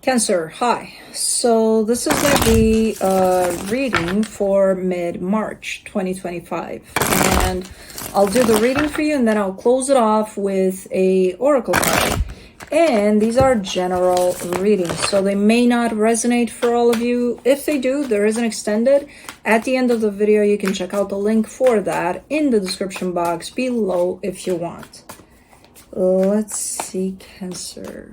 Cancer, hi. So this is going to be a reading for mid-March 2025. And I'll do the reading for you and then I'll close it off with a oracle card. And these are general readings, so they may not resonate for all of you. If they do, there is an extended. At the end of the video, you can check out the link for that in the description box below if you want. Let's see, Cancer.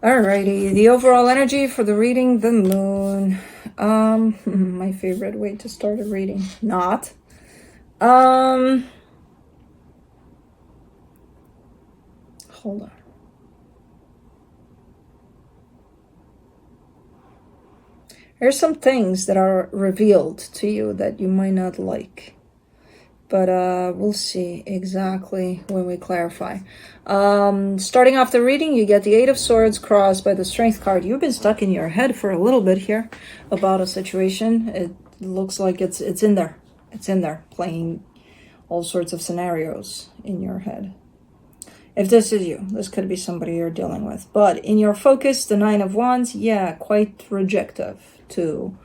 Alrighty, the overall energy for the reading, the moon. My favorite way to start a reading. Not. Hold on. There's some things that are revealed to you that you might not like. But we'll see exactly when we clarify. Starting off the reading, you get the Eight of Swords crossed by the Strength card. You've been stuck in your head for a little bit here about a situation. It looks like it's in there. It's in there, playing all sorts of scenarios in your head. If this is you, this could be somebody you're dealing with. But in your focus, the Nine of Wands, yeah, quite rejective to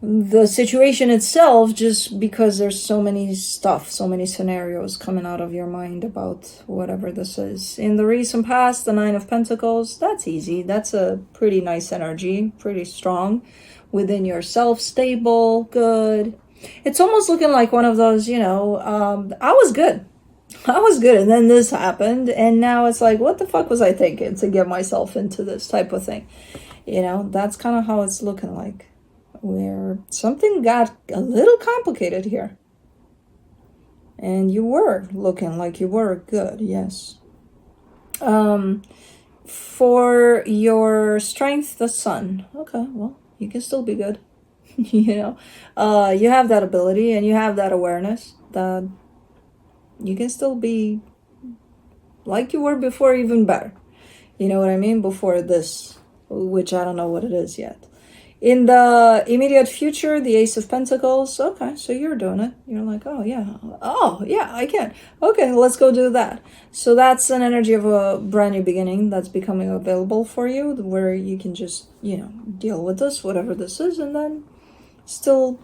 the situation itself, just because there's so many scenarios coming out of your mind about whatever this is. In the recent past, the Nine of Pentacles, that's easy. That's a pretty nice energy, pretty strong within yourself, stable, good. It's almost looking like one of those, I was good. And then this happened. And now it's like, what the fuck was I thinking to get myself into this type of thing? That's kind of how it's looking like. Where something got a little complicated here. And you were looking like you were good, yes. For your strength, the Sun. Okay, well, you can still be good. You have that ability and you have that awareness that you can still be like you were before, even better. You know what I mean? Before this, which I don't know what it is yet. In the immediate future, the Ace of Pentacles. Okay, so you're doing it. You're like, oh yeah, I can. Okay, let's go do that. So that's an energy of a brand new beginning that's becoming available for you, where you can just, deal with this, whatever this is, and then still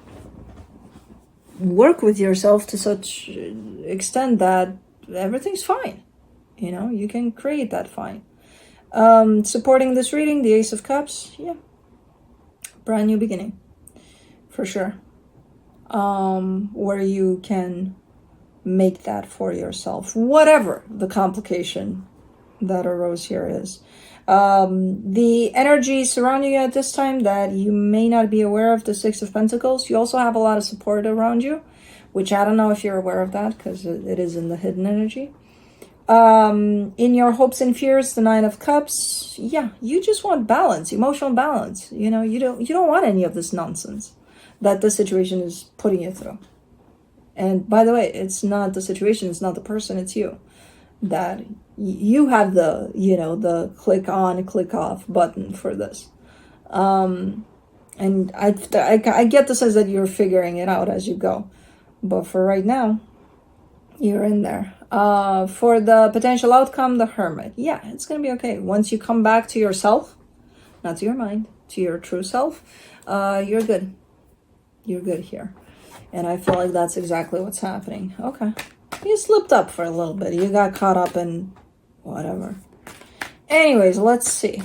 work with yourself to such extent that everything's fine. You can create that fine. Supporting this reading, the Ace of Cups. Yeah. Brand new beginning, for sure. Where you can make that for yourself, whatever the complication that arose here is. The energy surrounding you at this time that you may not be aware of, the Six of Pentacles. You also have a lot of support around you, which I don't know if you're aware of that, because it is in the hidden energy. In your hopes and fears, the Nine of Cups, yeah, you just want balance, emotional balance. You don't want any of this nonsense that the situation is putting you through. And by the way, it's not the situation, it's not the person, it's you. That you have the click on, click off button for this. And I get the sense that you're figuring it out as you go. But for right now, you're in there. For the potential outcome, the Hermit. Yeah, it's going to be okay. Once you come back to yourself, not to your mind, to your true self, you're good. You're good here. And I feel like that's exactly what's happening. Okay. You slipped up for a little bit. You got caught up in whatever. Anyways, let's see.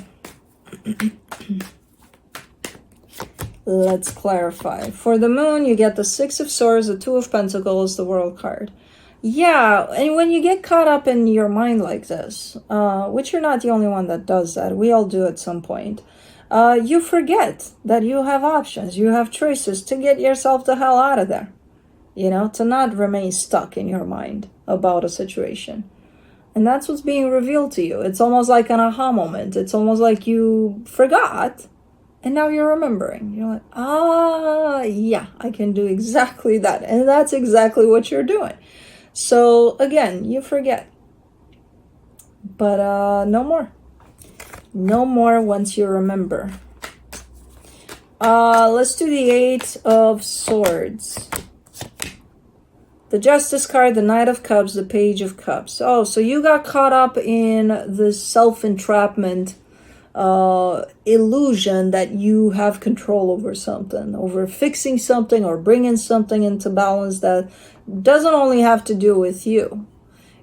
Let's clarify. For the moon, you get the Six of Swords, the Two of Pentacles, the World card. Yeah, and when you get caught up in your mind like this, which you're not the only one that does that, we all do at some point, you forget that you have options, you have choices to get yourself the hell out of there, to not remain stuck in your mind about a situation. And that's what's being revealed to you. It's almost like an aha moment. It's almost like you forgot, and now you're remembering. You're like, yeah, I can do exactly that. And that's exactly what you're doing. So again, you forget, but no more once you remember. Let's do the Eight of Swords. The Justice card, the Knight of Cups, the Page of Cups. Oh, so you got caught up in the self-entrapment illusion that you have control over something, over fixing something or bringing something into balance that doesn't only have to do with you.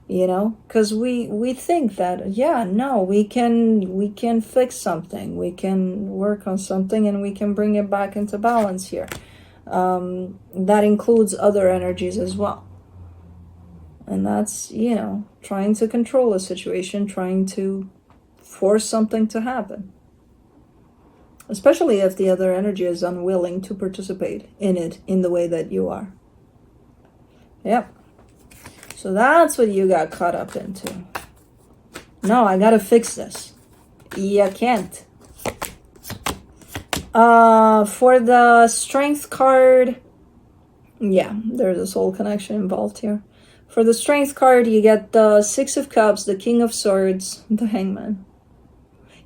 You know, because we think that, yeah, no, we can fix something, we can work on something, and we can bring it back into balance here. That includes other energies as well, and that's, you know, trying to control a situation, trying to force something to happen, especially if the other energy is unwilling to participate in it in the way that you are. Yep. So that's what you got caught up into. No, I gotta fix this. You can't. For the Strength card, yeah, there's a soul connection involved here. For the Strength card, you get the Six of Cups, the King of Swords, the Hangman.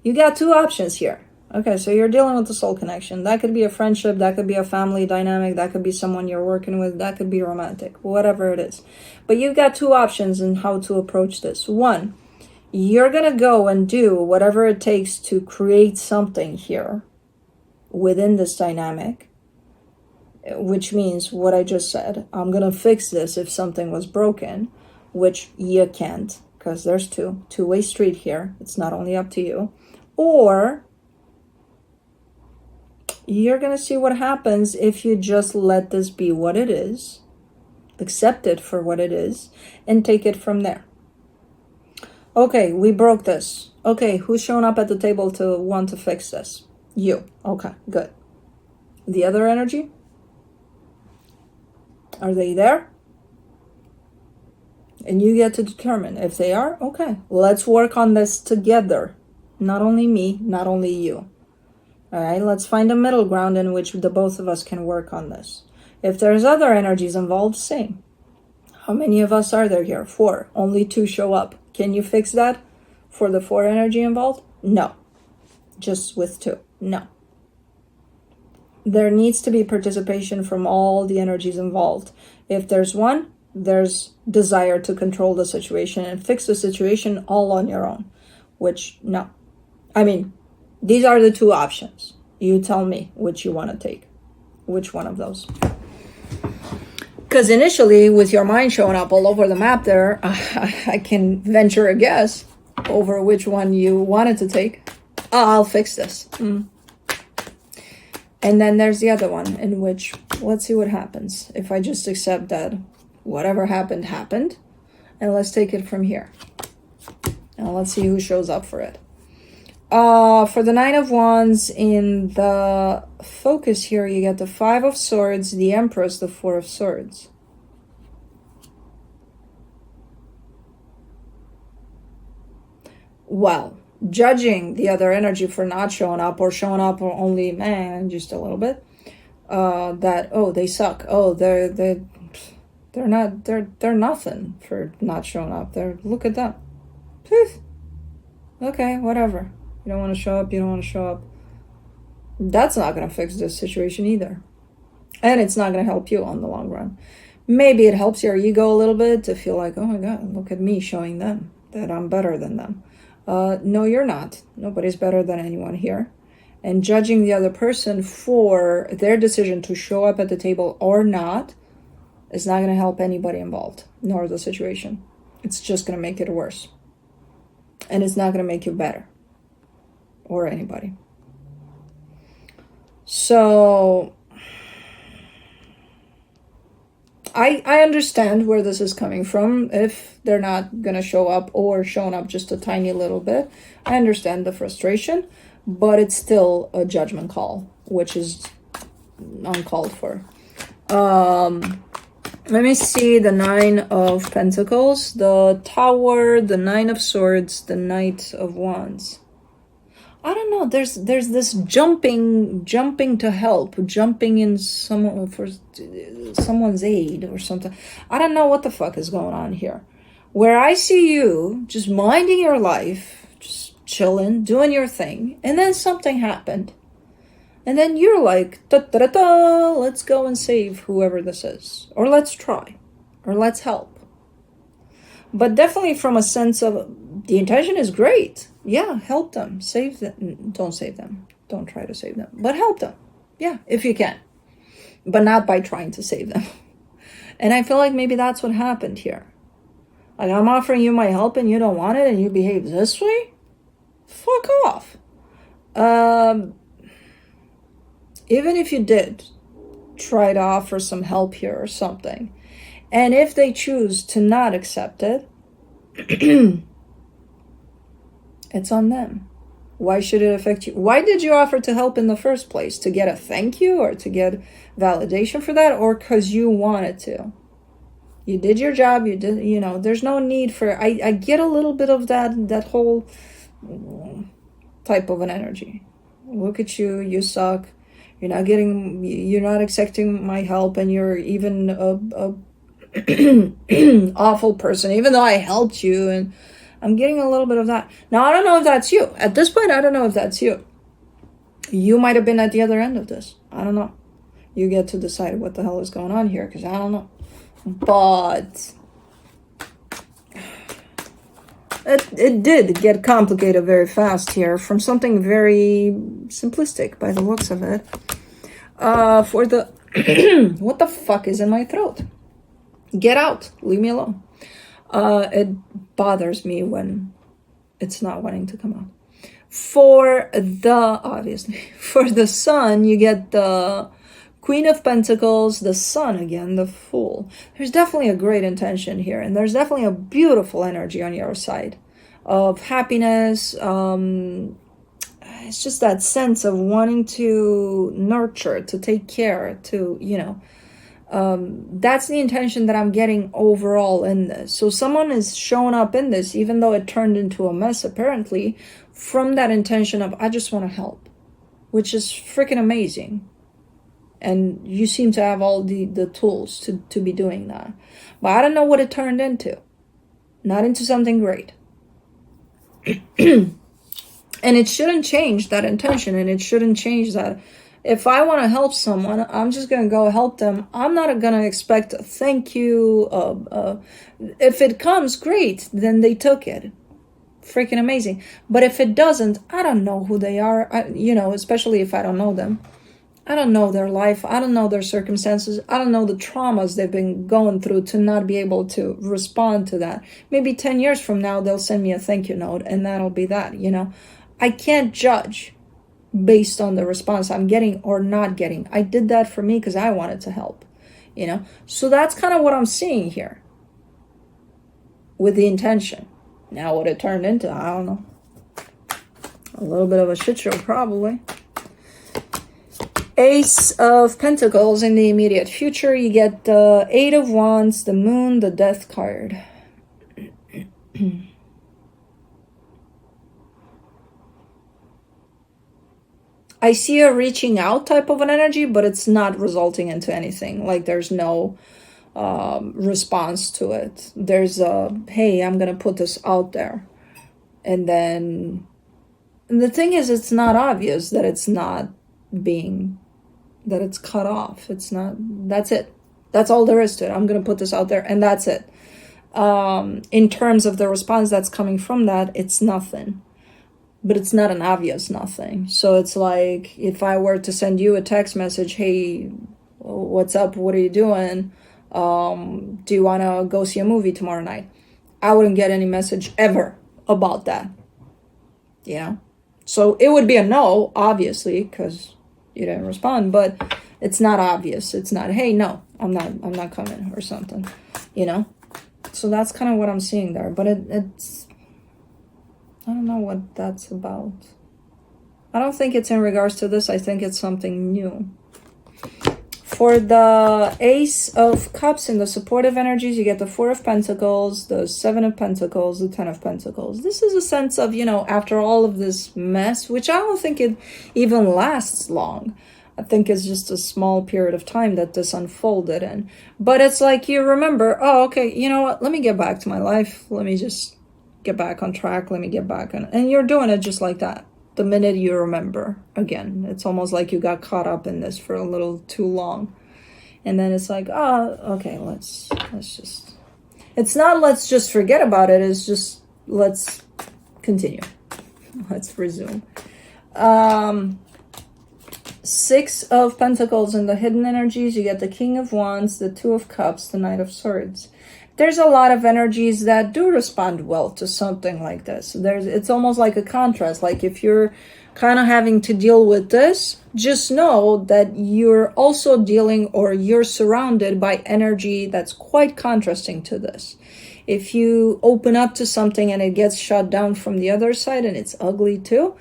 You got two options here. Okay, so you're dealing with the soul connection. That could be a friendship, that could be a family dynamic, that could be someone you're working with, that could be romantic, whatever it is. But you've got two options in how to approach this. One, you're gonna go and do whatever it takes to create something here within this dynamic, which means what I just said. I'm gonna fix this if something was broken, which you can't, because there's two-way street here. It's not only up to you. Or you're going to see what happens if you just let this be what it is, accept it for what it is, and take it from there. Okay, we broke this. Okay, who's showing up at the table to want to fix this? You. Okay, good. The other energy? Are they there? And you get to determine if they are. Okay, let's work on this together. Not only me, not only you. All right, let's find a middle ground in which the both of us can work on this. If there's other energies involved, same. How many of us are there here? 4. Only 2 show up. Can you fix that for the 4 energy involved? No. Just with 2. No. There needs to be participation from all the energies involved. If there's one, there's desire to control the situation and fix the situation all on your own, which, no. I mean, these are the 2 options. You tell me which you want to take. Which one of those? Because initially, with your mind showing up all over the map there, I can venture a guess over which one you wanted to take. Oh, I'll fix this. And then there's the other one in which, let's see what happens if I just accept that whatever happened, happened. And let's take it from here. And let's see who shows up for it. For the Nine of Wands, in the focus here, you get the 5 of Swords, the Empress, the 4 of Swords. Well, judging the other energy for not showing up or showing up or only, just a little bit, that, oh, they suck. Oh, they're nothing for not showing up. Look at them. Okay, whatever. You don't want to show up, you don't want to show up. That's not going to fix this situation either. And it's not going to help you on the long run. Maybe it helps your ego a little bit to feel like, oh my God, look at me showing them that I'm better than them. No, you're not. Nobody's better than anyone here. And judging the other person for their decision to show up at the table or not is not going to help anybody involved, nor the situation. It's just going to make it worse. And it's not going to make you better. Or anybody. So I understand where this is coming from. If they're not gonna show up or showing up just a tiny little bit, I understand the frustration, but it's still a judgment call, which is uncalled for. Let me see the 9 of Pentacles, the Tower, the 9 of Swords, the Knight of Wands. I don't know. There's this jumping to help, jumping in for someone's aid or something. I don't know what the fuck is going on here. Where I see you just minding your life, just chilling, doing your thing, and then something happened. And then you're like, da, da, da, da, let's go and save whoever this is. Or let's try. Or let's help. But definitely from a sense of the intention is great. Yeah, help them. Save them. Don't save them. Don't try to save them. But help them. Yeah, if you can. But not by trying to save them. And I feel like maybe that's what happened here. Like, I'm offering you my help and you don't want it and you behave this way? Fuck off. Even if you did try to offer some help here or something, and if they choose to not accept it, it's on them. Why should it affect you? Why did you offer to help in the first place? To get a thank you or to get validation for that, or because you wanted to? You did your job, you did, there's no need for, I get a little bit of that whole type of an energy. Look at you, you suck. You're not accepting my help, and you're even a awful person, even though I helped you. And I'm getting a little bit of that. Now, I don't know if that's you. At this point, I don't know if that's you. You might have been at the other end of this. I don't know. You get to decide what the hell is going on here, because I don't know. But it did get complicated very fast here from something very simplistic by the looks of it. For the what the fuck is in my throat? Get out. Leave me alone. It bothers me when it's not wanting to come out. For the Sun, you get the Queen of Pentacles, the Sun again, the Fool. There's definitely a great intention here, and there's definitely a beautiful energy on your side of happiness. It's just that sense of wanting to nurture, to take care, to, that's the intention that I'm getting overall in this. So someone is showing up in this, even though it turned into a mess, apparently, from that intention of, I just want to help, which is freaking amazing. And you seem to have all the tools to be doing that. But I don't know what it turned into. Not into something great. And it shouldn't change that intention, and it shouldn't change that. If I want to help someone, I'm just going to go help them. I'm not going to expect a thank you. If it comes, great, then they took it. Freaking amazing. But if it doesn't, I don't know who they are, especially if I don't know them. I don't know their life. I don't know their circumstances. I don't know the traumas they've been going through to not be able to respond to that. Maybe 10 years from now, they'll send me a thank you note, and that'll be that, I can't judge based on the response I'm getting or not getting. I did that for me because I wanted to help, So that's kind of what I'm seeing here with the intention. Now what it turned into, I don't know. A little bit of a shit show, probably. Ace of Pentacles in the immediate future. You get the Eight of Wands, the Moon, the Death card. I see a reaching out type of an energy, but it's not resulting into anything. Like there's no response to it. There's a, hey, I'm going to put this out there. And then the thing is, it's not obvious that it's not that it's cut off. It's not, that's it. That's all there is to it. I'm going to put this out there and that's it. In terms of the response that's coming from that, it's nothing. But it's not an obvious nothing. So it's like if I were to send you a text message, hey, what's up? What are you doing? Do you want to go see a movie tomorrow night? I wouldn't get any message ever about that. So it would be a no, obviously, because you didn't respond. But it's not obvious. It's not, hey, no, I'm not coming or something. So that's kind of what I'm seeing there. But it's I don't know what that's about. I don't think it's in regards to this. I think it's something new. For the Ace of Cups in the supportive energies, you get the Four of Pentacles, the Seven of Pentacles, the Ten of Pentacles. This is a sense of, after all of this mess, which I don't think it even lasts long. I think it's just a small period of time that this unfolded in. But it's like you remember, oh, okay, you know what? Let me get back to my life. Let me just get back on track. Let me get back on. And you're doing it just like that. the minute you remember. Again, it's almost like you got caught up in this for a little too long. And then it's like, oh, okay, let's just, it's not let's just forget about it, it's just let's continue. Let's resume. Six of Pentacles in the hidden energies. You get the King of Wands, the Two of Cups, the Knight of Swords. There's a lot of energies that do respond well to something like this. It's almost like a contrast. Like if you're kind of having to deal with this, just know that you're also dealing, or you're surrounded by energy that's quite contrasting to this. If you open up to something and it gets shut down from the other side and it's ugly too,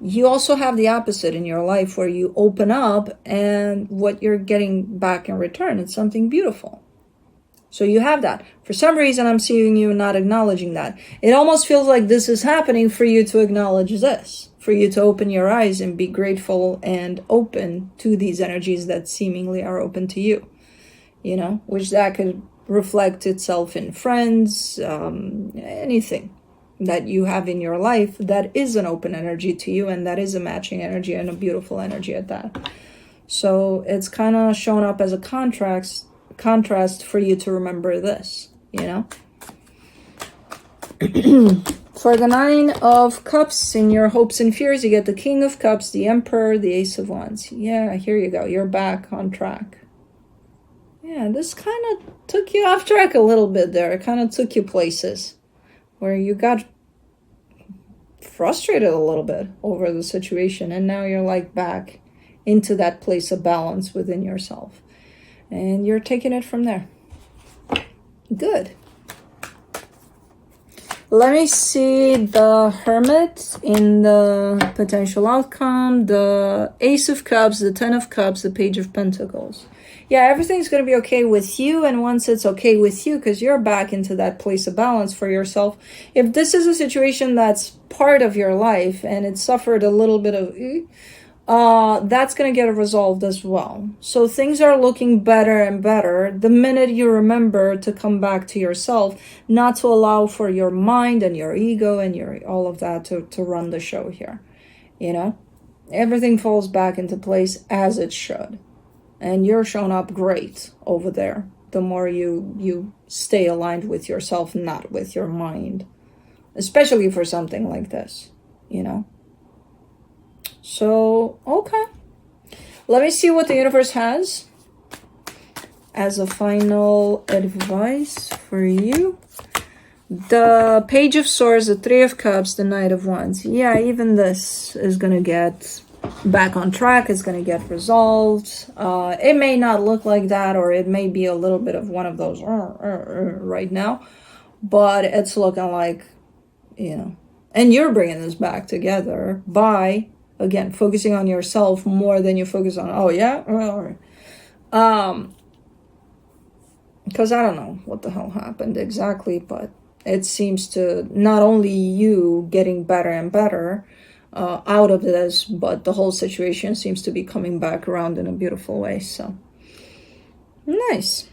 you also have the opposite in your life where you open up and what you're getting back in return is something beautiful. So you have that. For some reason, I'm seeing you not acknowledging that. It almost feels like this is happening for you to acknowledge this, for you to open your eyes and be grateful and open to these energies that seemingly are open to you, you know, which that could reflect itself in friends, anything that you have in your life that is an open energy to you, and that is a matching energy and a beautiful energy at that. So it's kind of shown up as a contrast for you to remember this, you know. For the Nine of Cups in your hopes and fears, you get the King of Cups, the Emperor, the Ace of Wands. Yeah, here you go. You're back on track. Yeah, this kind of took you off track a little bit there. It kind of took you places where you got frustrated a little bit over the situation, and now you're like back into that place of balance within yourself, and you're taking it from there. Good. Let me see the Hermit in the potential outcome, the Ace of Cups, the Ten of Cups, the Page of Pentacles. Yeah, everything's going to be okay with you, and once it's okay with you, because you're back into that place of balance for yourself, if this is a situation that's part of your life and it suffered a little bit of that's going to get resolved as well. So things are looking better and better the minute you remember to come back to yourself, not to allow for your mind and your ego and your all of that to run the show here. You know, everything falls back into place as it should. And you're showing up great over there. The more you stay aligned with yourself, not with your mind. Especially for something like this, you know. So, okay. Let me see what the universe has as a final advice for you. The Page of Swords, the Three of Cups, the Knight of Wands. Yeah, even this is going to get back on track. It's going to get resolved. It may not look like that, or it may be a little bit of one of those right now, but it's looking like, you know, and you're bringing this back together by, again, focusing on yourself more than you focus on, oh yeah, because I don't know what the hell happened exactly, but it seems to not only you getting better and better out of this, but the whole situation seems to be coming back around in a beautiful way. So nice.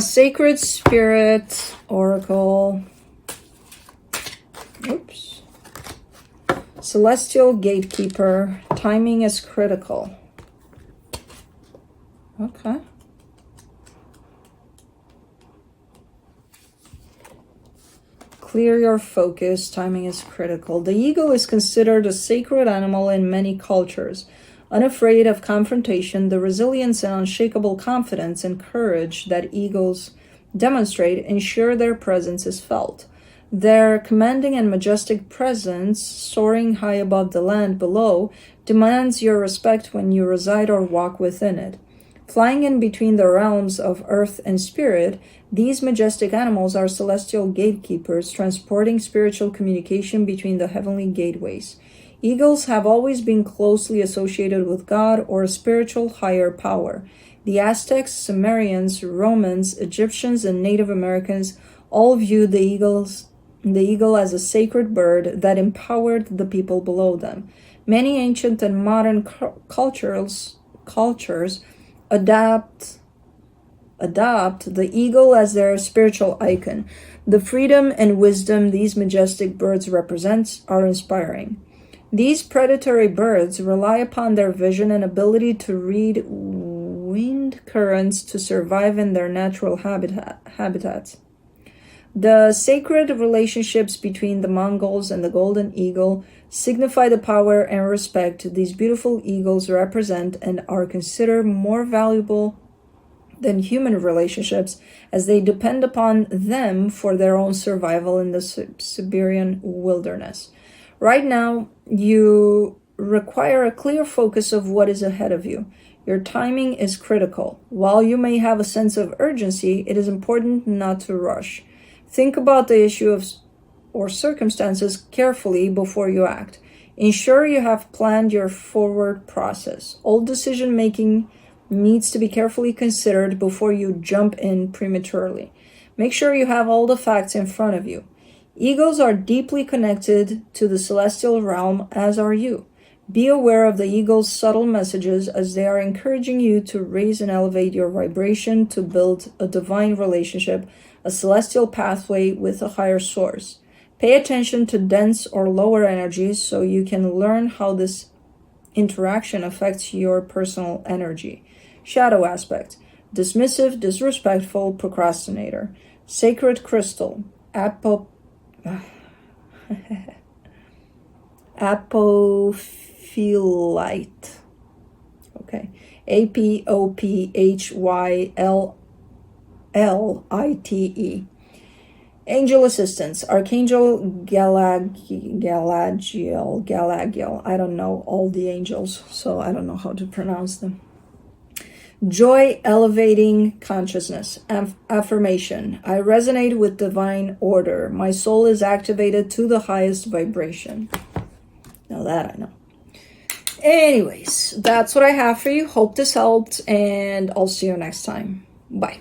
Sacred Spirit Oracle. Oops. Celestial Gatekeeper. Timing is critical. Okay. Clear your focus. Timing is critical. The eagle is considered a sacred animal in many cultures. Unafraid of confrontation, the resilience and unshakable confidence and courage that eagles demonstrate ensure their presence is felt. Their commanding and majestic presence, soaring high above the land below, demands your respect when you reside or walk within it. Flying in between the realms of earth and spirit, these majestic animals are celestial gatekeepers, transporting spiritual communication between the heavenly gateways. Eagles have always been closely associated with God or a spiritual higher power. The Aztecs, Sumerians, Romans, Egyptians, and Native Americans all viewed the eagle as a sacred bird that empowered the people below them. Many ancient and modern cultures adopt the eagle as their spiritual icon. The freedom and wisdom these majestic birds represent are inspiring. These predatory birds rely upon their vision and ability to read wind currents to survive in their natural habitats. The sacred relationships between the Mongols and the golden eagle signify the power and respect these beautiful eagles represent and are considered more valuable than human relationships as they depend upon them for their own survival in the Siberian wilderness. Right now, you require a clear focus of what is ahead of you. Your timing is critical. While you may have a sense of urgency, it is important not to rush. Think about the issue or circumstances carefully before you act. Ensure you have planned your forward process. All decision making needs to be carefully considered before you jump in prematurely. Make sure you have all the facts in front of you. Eagles are deeply connected to the celestial realm, as are you. Be aware of the eagle's subtle messages as they are encouraging you to raise and elevate your vibration to build a divine relationship, a celestial pathway with a higher source. Pay attention to dense or lower energies so you can learn how this interaction affects your personal energy. Shadow aspect: dismissive, disrespectful, procrastinator. Sacred crystal: apophyllite. Okay. APOPHYLLITE. Angel assistance: Archangel Galagiel. I don't know all the angels, so I don't know how to pronounce them. Joy elevating consciousness. Affirmation: I resonate with divine order. My soul is activated to the highest vibration. Now that I know. Anyways, that's what I have for you. Hope this helped, and I'll see you next time. Bye.